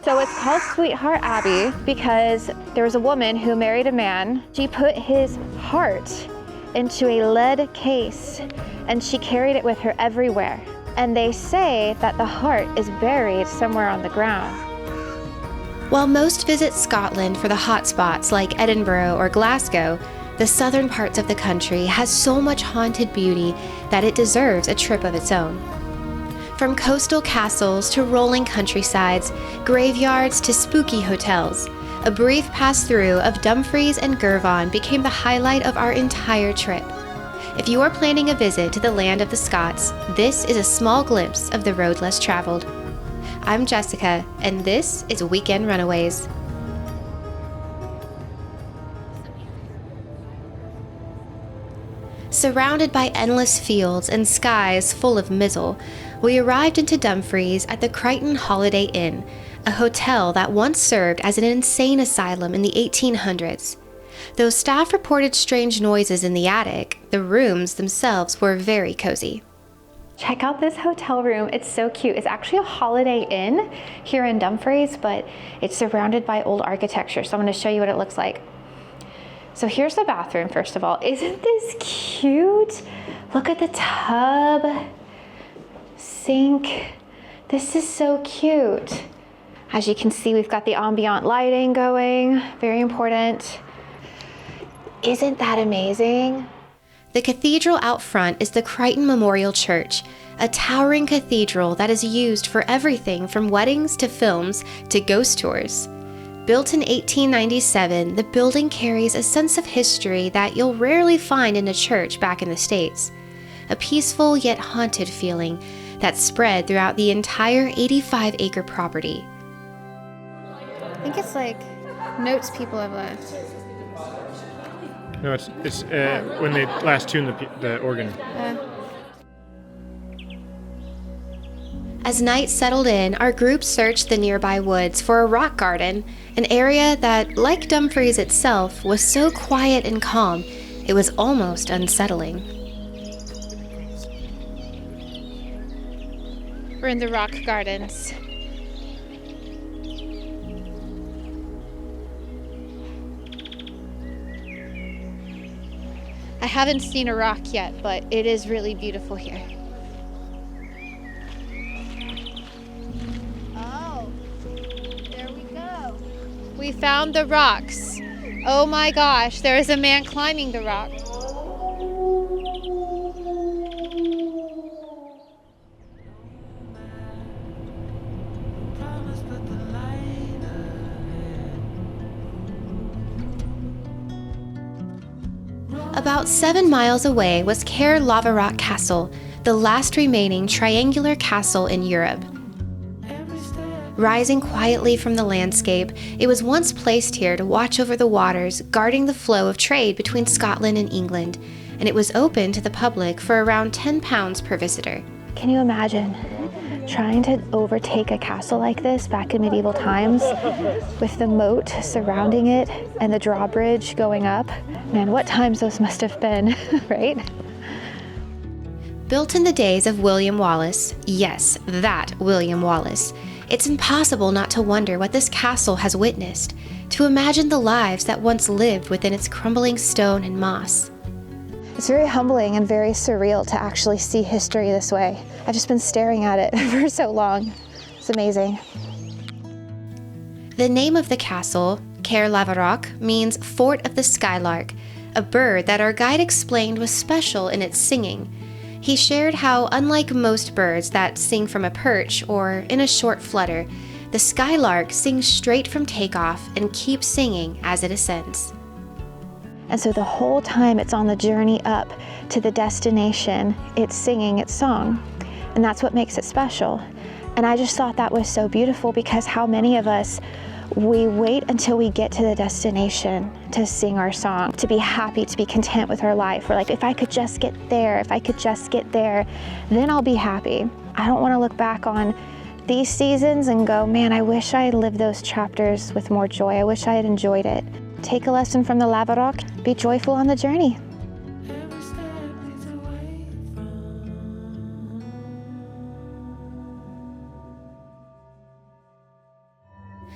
So it's called Sweetheart Abbey because there was a woman who married a man. She put his heart into a lead case and she carried it with her everywhere. And they say that the heart is buried somewhere on the ground. While most visit Scotland for the hotspots like Edinburgh or Glasgow, the southern parts of the country has so much haunted beauty that it deserves a trip of its own. From coastal castles to rolling countrysides, graveyards to spooky hotels, a brief pass-through of Dumfries and Girvan became the highlight of our entire trip. If you are planning a visit to the land of the Scots, this is a small glimpse of the road less traveled. I'm Jessica, and this is Weekend Runaways. Surrounded by endless fields and skies full of mizzle, we arrived into Dumfries at the Crichton Holiday Inn, a hotel that once served as an insane asylum in the 1800s. Though staff reported strange noises in the attic, the rooms themselves were very cozy. Check out this hotel room. It's so cute. It's actually a Holiday Inn here in Dumfries, but it's surrounded by old architecture. So I'm going to show you what it looks like. So here's the bathroom, first of all. Isn't this cute? Look at the tub, sink. This is so cute. As you can see, we've got the ambient lighting going. Very important. Isn't that amazing? The cathedral out front is the Crichton Memorial Church, a towering cathedral that is used for everything from weddings to films to ghost tours. Built in 1897, the building carries a sense of history that you'll rarely find in a church back in the States. A peaceful yet haunted feeling that spread throughout the entire 85-acre property. I think it's like notes people have left. No, it's when they last tune the organ. As night settled in, our group searched the nearby woods for a rock garden, an area that, like Dumfries itself, was so quiet and calm, it was almost unsettling. We're in the rock gardens. I haven't seen a rock yet, but it is really beautiful here. Oh, there we go. We found the rocks. Oh my gosh, there is a man climbing the rock. About 7 miles away was Caerlaverock Castle, the last remaining triangular castle in Europe. Rising quietly from the landscape, it was once placed here to watch over the waters, guarding the flow of trade between Scotland and England, and it was open to the public for around £10 per visitor. Can you imagine trying to overtake a castle like this back in medieval times with the moat surrounding it and the drawbridge going up? Man, what times those must have been, right? Built in the days of William Wallace, yes, that William Wallace, it's impossible not to wonder what this castle has witnessed, to imagine the lives that once lived within its crumbling stone and moss. It's very humbling and very surreal to actually see history this way. I've just been staring at it for so long. It's amazing. The name of the castle, Caerlaverock, means Fort of the Skylark, a bird that our guide explained was special in its singing. He shared how, unlike most birds that sing from a perch or in a short flutter, the skylark sings straight from takeoff and keeps singing as it ascends. And so the whole time it's on the journey up to the destination, it's singing its song. And that's what makes it special. And I just thought that was so beautiful because how many of us, we wait until we get to the destination to sing our song, to be happy, to be content with our life. We're like, if I could just get there, if I could just get there, then I'll be happy. I don't want to look back on these seasons and go, man, I wish I had lived those chapters with more joy. I wish I had enjoyed it. Take a lesson from the Laverock, be joyful on the journey.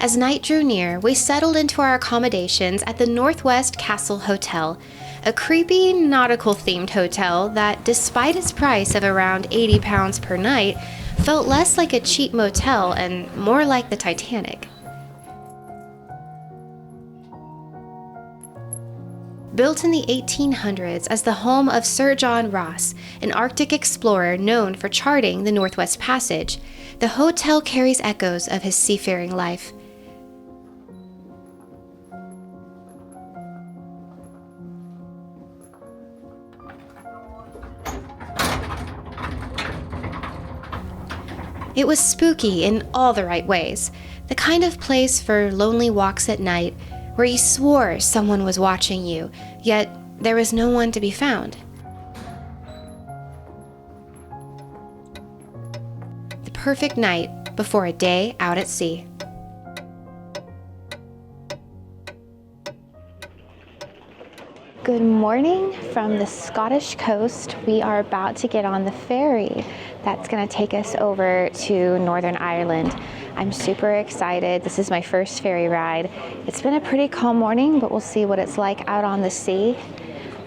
As night drew near, we settled into our accommodations at the Northwest Castle Hotel, a creepy nautical-themed hotel that, despite its price of around £80 per night, felt less like a cheap motel and more like the Titanic. Built in the 1800s as the home of Sir John Ross, an Arctic explorer known for charting the Northwest Passage, the hotel carries echoes of his seafaring life. It was spooky in all the right ways, the kind of place for lonely walks at night where you swore someone was watching you, yet there was no one to be found. The perfect night before a day out at sea. Good morning from the Scottish coast. We are about to get on the ferry that's going to take us over to Northern Ireland. I'm super excited. This is my first ferry ride. It's been a pretty calm morning, but we'll see what it's like out on the sea.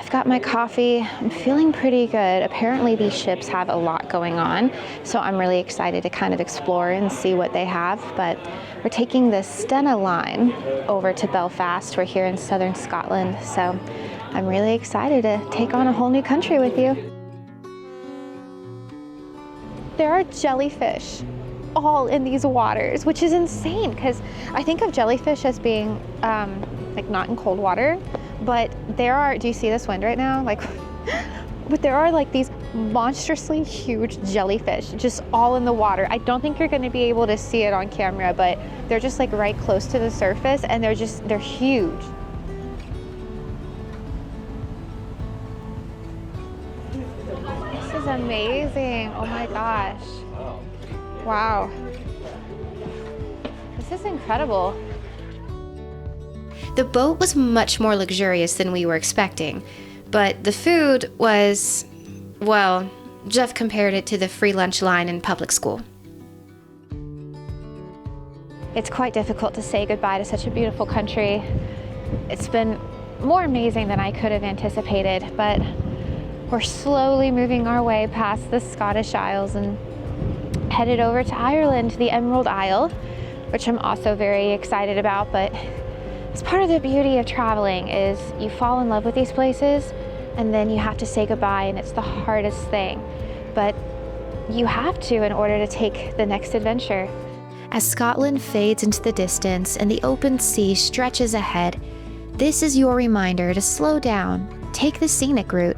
I've got my coffee. I'm feeling pretty good. Apparently these ships have a lot going on, so I'm really excited to kind of explore and see what they have. But we're taking the Stena line over to Belfast. We're here in southern Scotland, so I'm really excited to take on a whole new country with you. There are jellyfish all in these waters, which is insane because I think of jellyfish as being like not in cold water, but there are, do you see this wind right now? Like, but there are like these monstrously huge jellyfish just all in the water. I don't think you're going to be able to see it on camera, but they're just like right close to the surface and they're huge. This is amazing. Oh my gosh. Wow. This is incredible. The boat was much more luxurious than we were expecting, but the food was, well, Jeff compared it to the free lunch line in public school. It's quite difficult to say goodbye to such a beautiful country. It's been more amazing than I could have anticipated, but we're slowly moving our way past the Scottish Isles and headed over to Ireland, the Emerald Isle, which I'm also very excited about. But it's part of the beauty of traveling is you fall in love with these places and then you have to say goodbye, and it's the hardest thing. But you have to in order to take the next adventure. As Scotland fades into the distance and the open sea stretches ahead, this is your reminder to slow down, take the scenic route,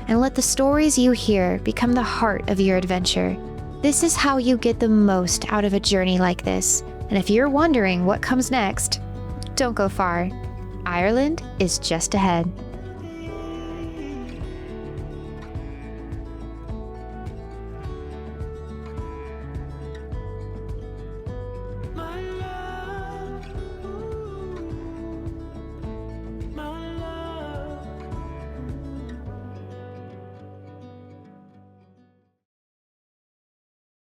and let the stories you hear become the heart of your adventure. This is how you get the most out of a journey like this. And if you're wondering what comes next, don't go far. Ireland is just ahead.